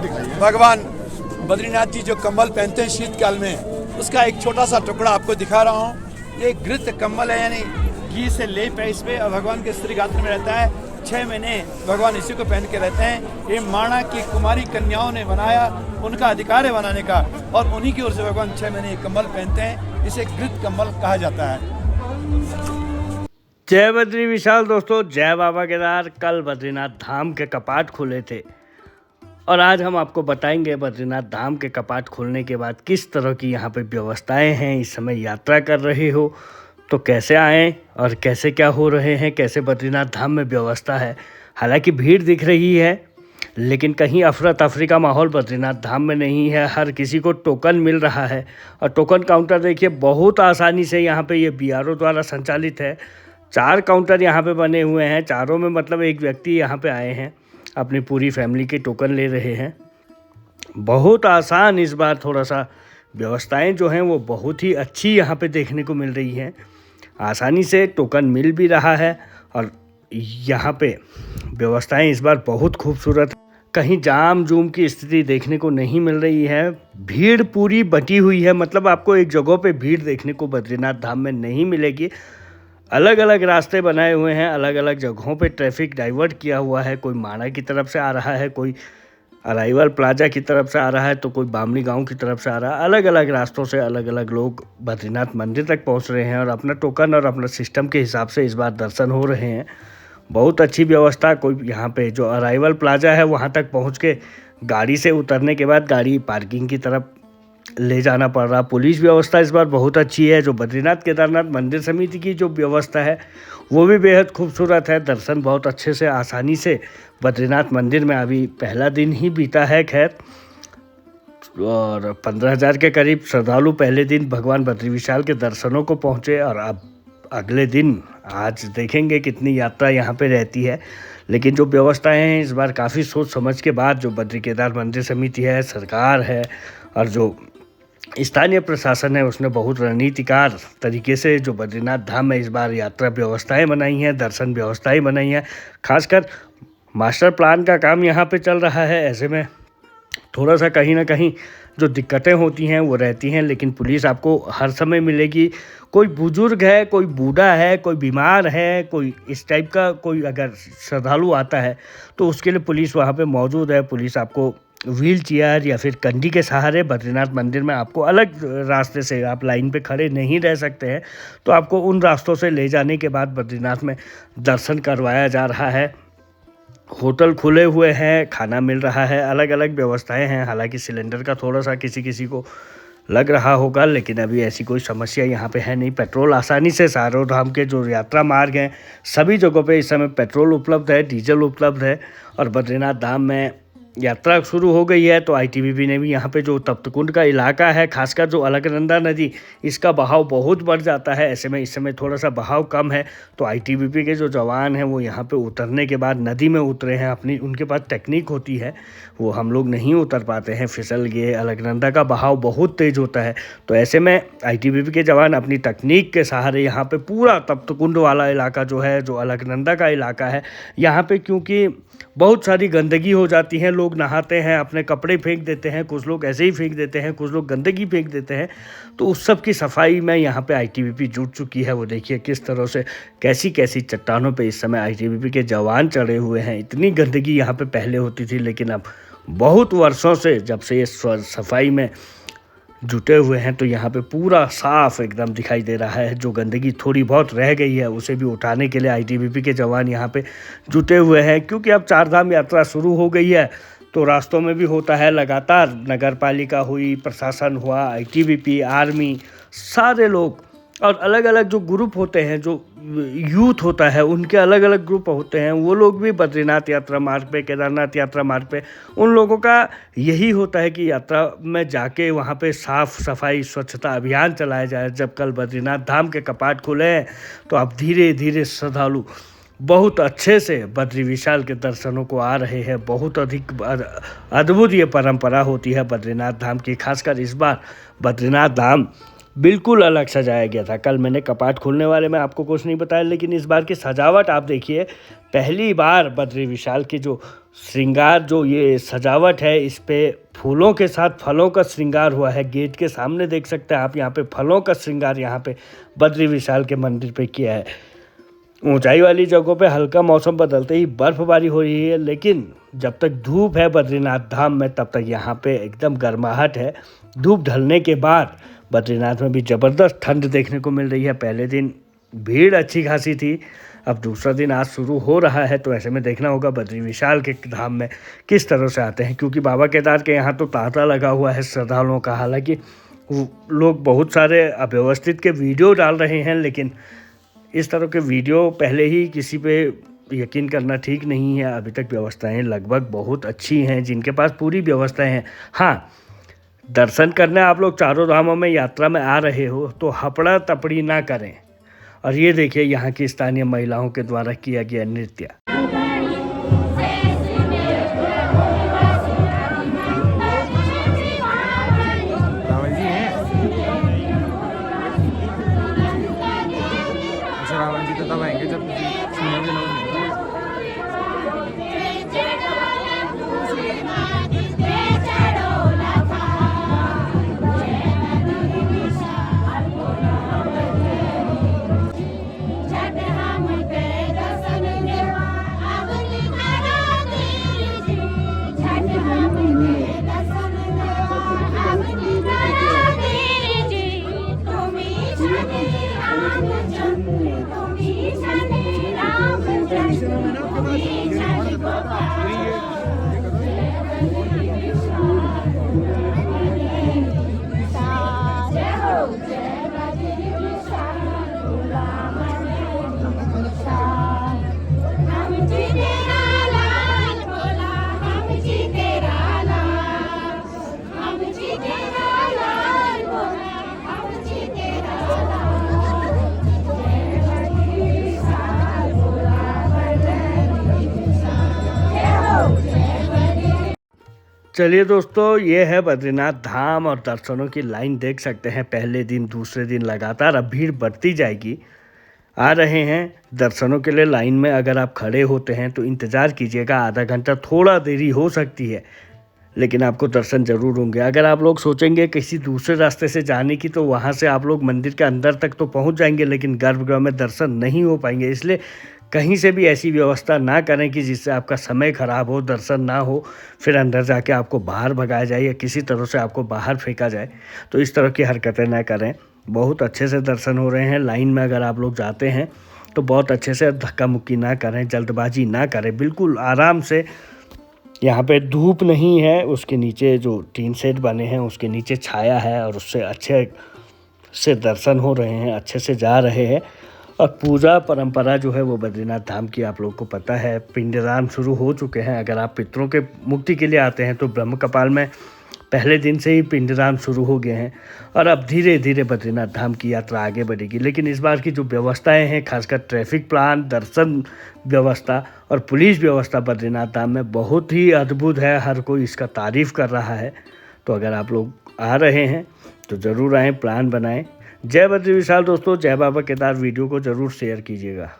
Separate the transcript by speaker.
Speaker 1: भगवान बद्रीनाथ जी जो कम्बल पहनते हैं शीतकाल में, उसका एक छोटा सा टुकड़ा आपको दिखा रहा हूँ। ये घृत कम्बल है, यानी घी से लेप है इस पे, और भगवान के स्त्री गात्र में रहता है। 6 महीने भगवान इसी को पहन के रहते हैं। ये माणा की कुमारी कन्याओं ने बनाया, उनका अधिकार है बनाने का, और उन्हीं की ओर से भगवान 6 महीने कम्बल पहनते हैं। इसे घृत कम्बल कहा जाता है।
Speaker 2: जय बद्री विशाल दोस्तों, जय बाबा केदार। कल बद्रीनाथ धाम के कपाट खुले थे और आज हम आपको बताएंगे बद्रीनाथ धाम के कपाट खुलने के बाद किस तरह की यहाँ पे व्यवस्थाएं हैं। इस समय यात्रा कर रहे हो तो कैसे आएँ और कैसे क्या हो रहे हैं, कैसे बद्रीनाथ धाम में व्यवस्था है। हालांकि भीड़ दिख रही है, लेकिन कहीं अफरा तफरी का माहौल बद्रीनाथ धाम में नहीं है। हर किसी को टोकन मिल रहा है और टोकन काउंटर देखिए बहुत आसानी से यहाँ पे ये BRO द्वारा संचालित है। 4 काउंटर यहाँ पे बने हुए हैं, चारों में मतलब एक व्यक्ति यहाँ पे आए हैं, अपनी पूरी फैमिली के टोकन ले रहे हैं। बहुत आसान इस बार थोड़ा सा व्यवस्थाएं जो हैं वो बहुत ही अच्छी यहाँ पे देखने को मिल रही हैं। आसानी से टोकन मिल भी रहा है और यहाँ पे व्यवस्थाएं इस बार बहुत खूबसूरत। कहीं जाम जूम की स्थिति देखने को नहीं मिल रही है। भीड़ पूरी बटी हुई है, मतलब आपको एक जगह पे भीड़ देखने को बद्रीनाथ धाम में नहीं मिलेगी। अलग अलग रास्ते बनाए हुए हैं, अलग अलग जगहों पे ट्रैफिक डाइवर्ट किया हुआ है। कोई माणा की तरफ से आ रहा है, कोई अराइवल प्लाजा की तरफ से आ रहा है, तो कोई बामनी गांव की तरफ से आ रहा है। अलग अलग रास्तों से अलग अलग लोग बद्रीनाथ मंदिर तक पहुंच रहे हैं और अपना टोकन और अपना सिस्टम के हिसाब से इस बार दर्शन हो रहे हैं। बहुत अच्छी व्यवस्था। कोई यहाँ पे जो अराइवल प्लाजा है वहाँ तक पहुँच के गाड़ी से उतरने के बाद गाड़ी पार्किंग की तरफ ले जाना पड़ रहा। पुलिस व्यवस्था इस बार बहुत अच्छी है। जो बद्रीनाथ केदारनाथ मंदिर समिति की जो व्यवस्था है वो भी बेहद खूबसूरत है। दर्शन बहुत अच्छे से आसानी से बद्रीनाथ मंदिर में, अभी पहला दिन ही बीता है खैर, और 15,000 के करीब श्रद्धालु पहले दिन भगवान बद्री विशाल के दर्शनों को पहुँचे। और अब अगले दिन आज देखेंगे कितनी यात्रा यहाँ पे रहती है। लेकिन जो व्यवस्थाएं हैं इस बार काफ़ी सोच समझ के बाद जो बद्री केदार मंदिर समिति है, सरकार है और जो स्थानीय प्रशासन है, उसने बहुत रणनीतिकार तरीके से जो बद्रीनाथ धाम में इस बार यात्रा व्यवस्थाएं बनाई हैं, दर्शन व्यवस्थाएं बनाई हैं। खासकर मास्टर प्लान का काम यहाँ पे चल रहा है। ऐसे में थोड़ा सा कहीं ना कहीं जो दिक्कतें होती हैं वो रहती हैं, लेकिन पुलिस आपको हर समय मिलेगी। कोई बुजुर्ग है, कोई बूढ़ा है, कोई बीमार है, कोई इस टाइप का कोई अगर श्रद्धालु आता है तो उसके लिए पुलिस वहाँ पे मौजूद है। पुलिस आपको व्हील चेयर या फिर कंडी के सहारे बद्रीनाथ मंदिर में, आपको अलग रास्ते से, आप लाइन पे खड़े नहीं रह सकते हैं, तो आपको उन रास्तों से ले जाने के बाद बद्रीनाथ में दर्शन करवाया जा रहा है। होटल खुले हुए हैं, खाना मिल रहा है, अलग अलग व्यवस्थाएं हैं। हालांकि सिलेंडर का थोड़ा सा किसी किसी को लग रहा होगा, लेकिन अभी ऐसी कोई समस्या यहाँ पे है नहीं। पेट्रोल आसानी से चारों धाम के जो यात्रा मार्ग हैं सभी जगहों पे इस समय पेट्रोल उपलब्ध है, डीजल उपलब्ध है। और बद्रीनाथ धाम में यात्रा शुरू हो गई है तो ITBP ने भी यहाँ पे जो तप्तकुंड का इलाका है, खासकर जो अलकनंदा नदी, इसका बहाव बहुत बढ़ जाता है। ऐसे में इस समय थोड़ा सा बहाव कम है, तो ITBP के जो जवान हैं वो यहाँ पे उतरने के बाद नदी में उतरे हैं। अपनी उनके पास टेक्निक होती है, वो हम लोग नहीं उतर पाते हैं, फिसल गए। अलकनंदा का बहाव बहुत तेज़ होता है, तो ऐसे में ITBP के जवान अपनी तकनीक के सहारे यहाँ पे पूरा तप्तकुंड वाला इलाका जो है, जो अलकनंदा का इलाका है, यहाँ पे क्योंकि बहुत सारी गंदगी हो जाती है, लोग नहाते हैं, अपने कपड़े फेंक देते हैं, कुछ लोग ऐसे ही फेंक देते हैं, कुछ लोग गंदगी फेंक देते हैं, तो उस सब की सफाई में यहाँ पे ITBP जुट चुकी है। वो देखिए किस तरह से कैसी कैसी चट्टानों पे इस समय ITBP के जवान चढ़े हुए हैं। इतनी गंदगी यहाँ पे पहले होती थी, लेकिन अब बहुत वर्षों से जब से ये सफाई में जुटे हुए हैं तो यहाँ पे पूरा साफ एकदम दिखाई दे रहा है। जो गंदगी थोड़ी बहुत रह गई है उसे भी उठाने के लिए ITBP के जवान यहाँ पे जुटे हुए हैं, क्योंकि अब 4 धाम यात्रा शुरू हो गई है तो रास्तों में भी होता है लगातार। नगर पालिका हुई, प्रशासन हुआ, ITBP, आर्मी, सारे लोग और अलग अलग जो ग्रुप होते हैं, जो यूथ होता है, उनके अलग अलग ग्रुप होते हैं, वो लोग भी बद्रीनाथ यात्रा मार्ग पे, केदारनाथ यात्रा मार्ग पे, उन लोगों का यही होता है कि यात्रा में जाके वहाँ पे साफ़ सफाई स्वच्छता अभियान चलाया जाए। जब कल बद्रीनाथ धाम के कपाट खुले हैं तो अब धीरे धीरे श्रद्धालु बहुत अच्छे से बद्री विशाल के दर्शनों को आ रहे हैं। बहुत अधिक अद्भुत ये परंपरा होती है बद्रीनाथ धाम की। खासकर इस बार बद्रीनाथ धाम बिल्कुल अलग सजाया गया था। कल मैंने कपाट खोलने वाले में आपको कुछ नहीं बताया, लेकिन इस बार की सजावट आप देखिए। पहली बार बद्री विशाल की जो श्रृंगार, जो ये सजावट है, इस पे फूलों के साथ फलों का श्रृंगार हुआ है। गेट के सामने देख सकते हैं आप, यहाँ पे फलों का श्रृंगार यहाँ पे बद्री विशाल के मंदिर पे किया है। ऊंचाई वाली जगहों पे हल्का मौसम बदलते ही बर्फबारी हो रही है, लेकिन जब तक धूप है बद्रीनाथ धाम में तब तक यहाँ पे एकदम गर्माहट है। धूप ढलने के बाद बद्रीनाथ में भी ज़बरदस्त ठंड देखने को मिल रही है। पहले दिन भीड़ अच्छी खासी थी, अब दूसरा दिन आज शुरू हो रहा है, तो ऐसे में देखना होगा बद्री विशाल के धाम में किस तरह से आते हैं, क्योंकि बाबा केदार के यहाँ तो तांता लगा हुआ है श्रद्धालुओं का। हालांकि लोग बहुत सारे अव्यवस्थित के वीडियो डाल रहे हैं, लेकिन इस तरह के वीडियो पहले ही किसी पे यकीन करना ठीक नहीं है। अभी तक व्यवस्थाएं लगभग बहुत अच्छी हैं, जिनके पास पूरी व्यवस्थाएं हैं। हाँ, दर्शन करने आप लोग चारों धामों में यात्रा में आ रहे हो तो हपड़ा तपड़ी ना करें। और ये देखिए यहाँ की स्थानीय महिलाओं के द्वारा किया गया नृत्य।
Speaker 3: रावण जी तो तब आएंगे जब सुनेंगे लोग।
Speaker 2: चलिए दोस्तों, ये है बद्रीनाथ धाम और दर्शनों की लाइन देख सकते हैं। पहले दिन दूसरे दिन लगातार अब भीड़ बढ़ती जाएगी। आ रहे हैं दर्शनों के लिए लाइन में। अगर आप खड़े होते हैं तो इंतज़ार कीजिएगा, आधा घंटा थोड़ा देरी हो सकती है, लेकिन आपको दर्शन ज़रूर होंगे। अगर आप लोग सोचेंगे किसी दूसरे रास्ते से जाने की, तो वहाँ से आप लोग मंदिर के अंदर तक तो पहुँच जाएंगे, लेकिन गर्भगृह में दर्शन नहीं हो पाएंगे। इसलिए कहीं से भी ऐसी व्यवस्था ना करें कि जिससे आपका समय खराब हो, दर्शन ना हो, फिर अंदर जाके आपको बाहर भगाया जाए या किसी तरह से आपको बाहर फेंका जाए। तो इस तरह की हरकतें ना करें। बहुत अच्छे से दर्शन हो रहे हैं। लाइन में अगर आप लोग जाते हैं तो बहुत अच्छे से धक्का मुक्की ना करें, जल्दबाजी ना करें, बिल्कुल आराम से। यहाँ पे धूप नहीं है, उसके नीचे जो टीन शेड बने हैं उसके नीचे छाया है, और उससे अच्छे से दर्शन हो रहे हैं, अच्छे से जा रहे हैं। और पूजा परंपरा जो है वो बद्रीनाथ धाम की आप लोग को पता है, पिंडदान शुरू हो चुके हैं। अगर आप पितरों के मुक्ति के लिए आते हैं तो ब्रह्म कपाल में पहले दिन से ही पिंडदान शुरू हो गए हैं, और अब धीरे धीरे बद्रीनाथ धाम की यात्रा आगे बढ़ेगी। लेकिन इस बार की जो व्यवस्थाएं हैं, खासकर ट्रैफिक प्लान, दर्शन व्यवस्था और पुलिस व्यवस्था बद्रीनाथ धाम में बहुत ही अद्भुत है। हर कोई इसका तारीफ़ कर रहा है। तो अगर आप लोग आ रहे हैं तो ज़रूर आएँ, प्लान बनाएं। जय बद्री विशाल दोस्तों, जय बाबा केदार। वीडियो को ज़रूर शेयर कीजिएगा।